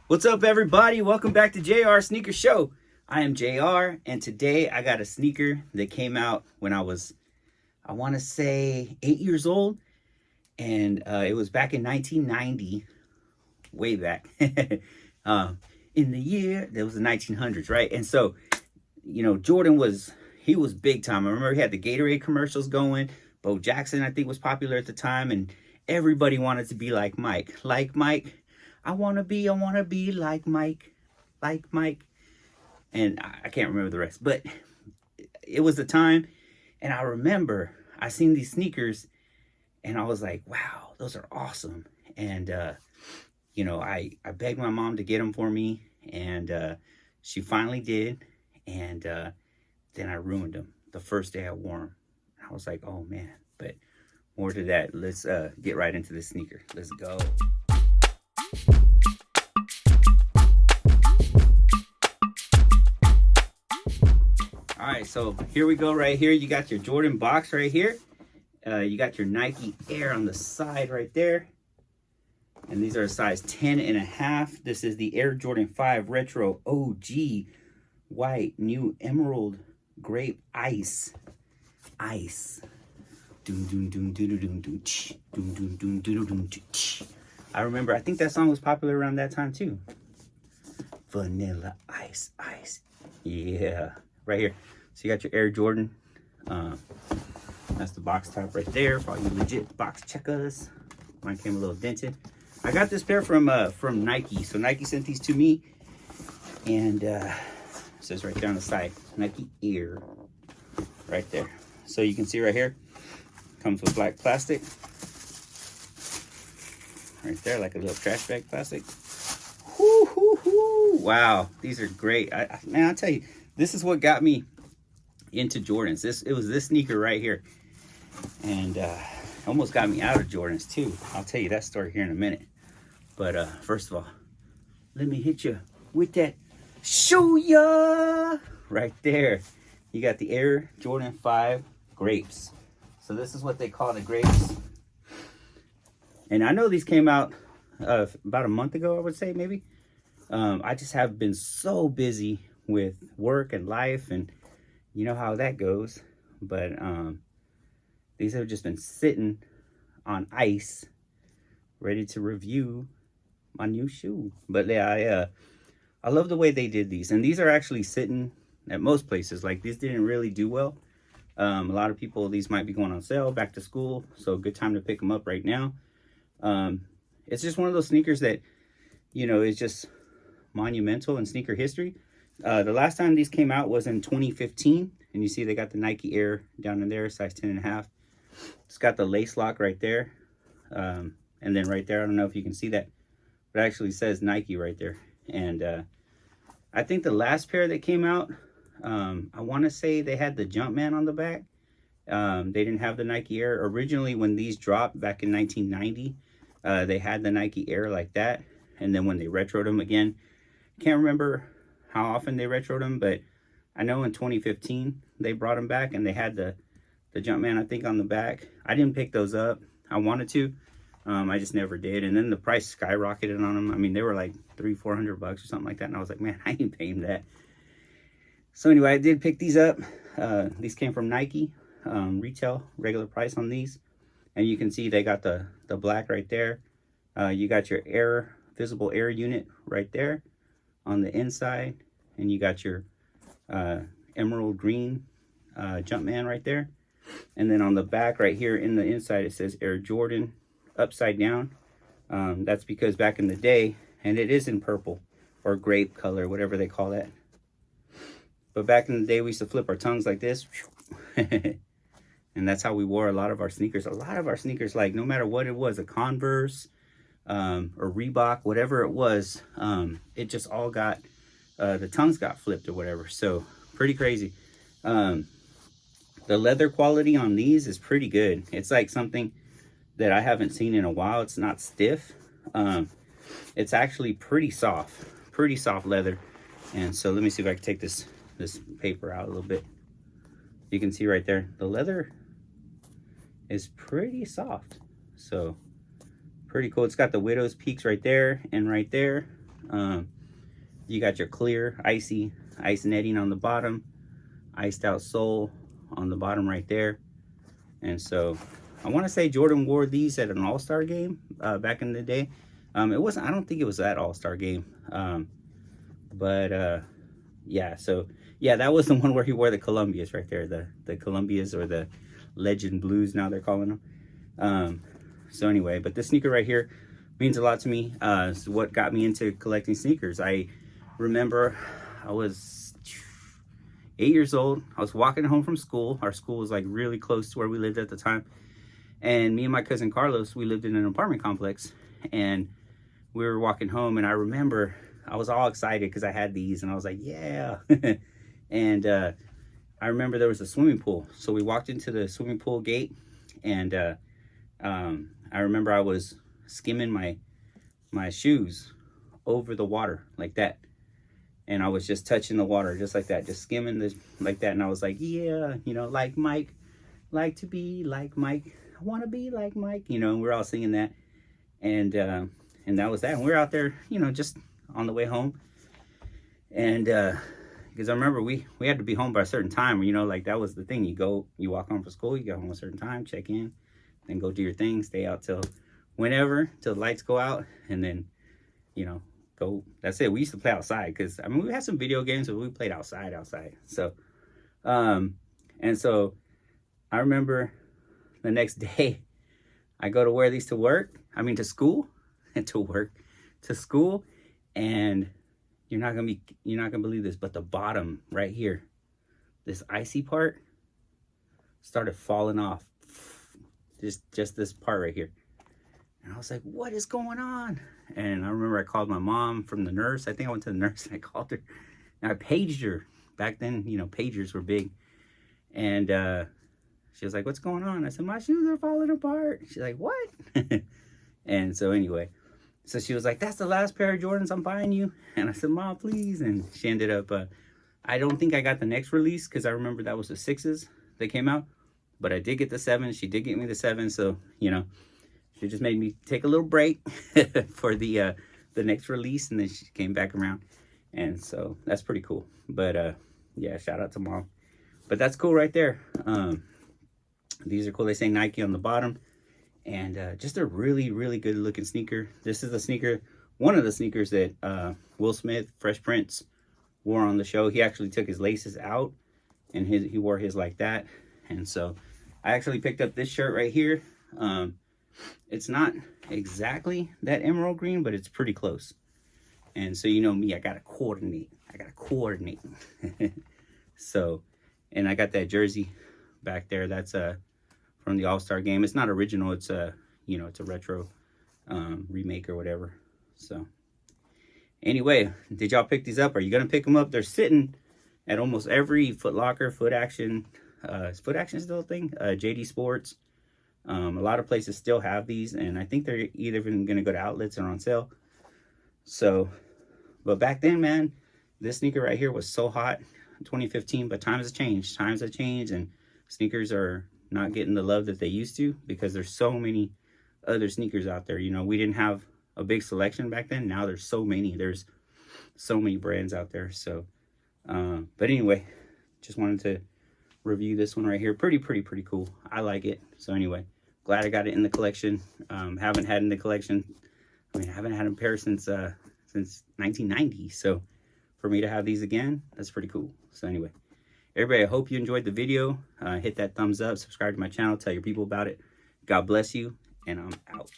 What's up, everybody? Welcome back to JR Sneaker Show. I am JR, and today I got a sneaker that came out when I was, I want to say, 8 years old, and it was back in 1990, way back. In the year, that was the 1900s, right? And so, you know, Jordan was big time. I remember he had the Gatorade commercials going. Bo Jackson, I think, was popular at the time, and everybody wanted to be like Mike. Like Mike. I want to be like Mike. And I can't remember the rest, but it was the time. And I remember I seen these sneakers and I was like, wow, those are awesome. And, you know, I begged my mom to get them for me, and she finally did. And then I ruined them the first day I wore them. I was like, oh man, but more to that. Let's get right into the sneaker. Let's go. All right, so here we go right here. You got your Jordan box right here. You got your Nike Air on the side right there. And these are a size 10.5. This is the Air Jordan 5 Retro OG White New Emerald Grape Ice. Ice. I remember, I think that song was popular around that time too. Vanilla Ice, Ice. Yeah, right here. So you got your Air Jordan. That's the box top right there for all you legit box checkers. Mine came a little dented. I got this pair from Nike. So Nike sent these to me, and it says right there on the side, Nike Air, right there. So you can see right here, comes with black plastic, right there, like a little trash bag plastic. Wow, these are great. Man, I'll tell you, this is what got me into Jordans. It was this sneaker right here, and almost got me out of Jordans too. I'll tell you that story here in a minute. But first of all, let me hit you with that show ya right there. You got the Air Jordan 5 Grapes. So this is what they call the Grapes. And I know these came out about a month ago, I would say, maybe. I just have been so busy with work and life, and you know how that goes. But these have just been sitting on ice, ready to review my new shoe. But yeah, I love the way they did these. And these are actually sitting at most places. Like, these didn't really do well. A lot of people, these might be going on sale back to school, so good time to pick them up right now. It's just one of those sneakers that, you know, is just monumental in sneaker history. The last time these came out was in 2015, and you see they got the Nike Air down in there, size 10.5. It's got the lace lock right there, and then right there, I don't know if you can see that, but it actually says Nike right there. And I think the last pair that came out, I want to say they had the Jumpman on the back. They didn't have the Nike Air. Originally, when these dropped back in 1990, they had the Nike Air like that. And then when they retroed them again, can't remember how often they retroed them, but I know in 2015 they brought them back, and they had the Jumpman, I think, on the back. I didn't pick those up. I wanted to. I just never did. And then the price skyrocketed on them. I mean, they were like $300-400 or something like that. And I was like, man, I ain't paying that. So anyway, I did pick these up. These came from Nike. Retail, regular price on these. And you can see they got the black right there. You got your visible air unit right there on the inside. And you got your emerald green Jumpman right there. And then on the back right here in the inside, it says Air Jordan upside down. That's because back in the day, and it is in purple or grape color, whatever they call that. But back in the day, we used to flip our tongues like this. And that's how we wore a lot of our sneakers. A lot of our sneakers, like no matter what it was, a Converse or Reebok, whatever it was, it just all got, the tongues got flipped or whatever. So pretty crazy. The leather quality on these is pretty good. It's like something that I haven't seen in a while. It's not stiff. It's actually pretty soft leather. And so let me see if I can take this paper out a little bit. You can see right there, the leather is pretty soft. So pretty cool. It's got the widow's peaks right there and right there. You got your clear, icy, ice netting on the bottom, iced out sole on the bottom right there. And so I want to say Jordan wore these at an all-star game back in the day. It wasn't, I don't think it was that all-star game. Yeah, so yeah, that was the one where he wore the Columbias right there, the Columbias, or the Legend Blues now they're calling them. So anyway, but this sneaker right here means a lot to me. It's what got me into collecting sneakers. I remember I was 8 years old. I was walking home from school. Our school was like really close to where we lived at the time. And me and my cousin Carlos, we lived in an apartment complex, and we were walking home, and I remember I was all excited because I had these, and I was like, yeah. And I remember there was a swimming pool. So we walked into the swimming pool gate, and I remember I was skimming my shoes over the water like that. And I was just touching the water just like that, just skimming this like that. And I was like, yeah, you know, like Mike, like to be like Mike. I want to be like Mike, you know, and we're all singing that. And that was that. And we were out there, you know, just on the way home. And because I remember we had to be home by a certain time, you know, like that was the thing. You walk home from school, you go home a certain time, check in, then go do your thing, stay out till whenever, till the lights go out, and then, you know, go. That's it. We used to play outside because, I mean, we had some video games, but we played outside. So, and so I remember the next day I go to wear these to work. I mean, to school and to work, to school. And you're not gonna believe this, but the bottom right here, this icy part started falling off. Just this part right here. And I was like, what is going on? And I remember I called my mom from the nurse. I think I went to the nurse and I called her. And I paged her. Back then, you know, pagers were big. And she was like, what's going on? I said, my shoes are falling apart. She's like, what? And so anyway, so she was like, that's the last pair of Jordans I'm buying you. And I said, Mom, please. And she ended up, I don't think I got the next release because I remember that was the 6s that came out. But I did get the 7s. She did get me the 7s. So, you know, she just made me take a little break for the next release. And then she came back around. And so that's pretty cool. But yeah, shout out to Mom. But that's cool right there. These are cool. They say Nike on the bottom. And just a really, really good looking sneaker. This is the sneaker, one of the sneakers that Will Smith, Fresh Prince, wore on the show. He actually took his laces out and he wore his like that. And so I actually picked up this shirt right here. It's not exactly that emerald green, but it's pretty close. And so, you know me, I gotta coordinate. So, and I got that jersey back there. That's from the All-Star game. It's not original. It's you know, it's a retro remake or whatever. So anyway, did y'all pick these up? Are you gonna pick them up? They're sitting at almost every Foot Locker, Foot Action. Is Foot Action still a thing? JD Sports. A lot of places still have these, and I think they're either going to go to outlets or on sale. So, but back then, man, this sneaker right here was so hot in 2015, but times have changed. And sneakers are not getting the love that they used to because there's so many other sneakers out there. You know, we didn't have a big selection back then. Now there's so many. There's so many brands out there. So, but anyway, just wanted to review this one right here. Pretty cool. I like it. So anyway, glad I got it in the collection. Haven't had in the collection. I mean, I haven't had a pair since 1990. So for me to have these again, that's pretty cool. So anyway, everybody, I hope you enjoyed the video. Hit that thumbs up, subscribe to my channel, tell your people about it. God bless you, and I'm out.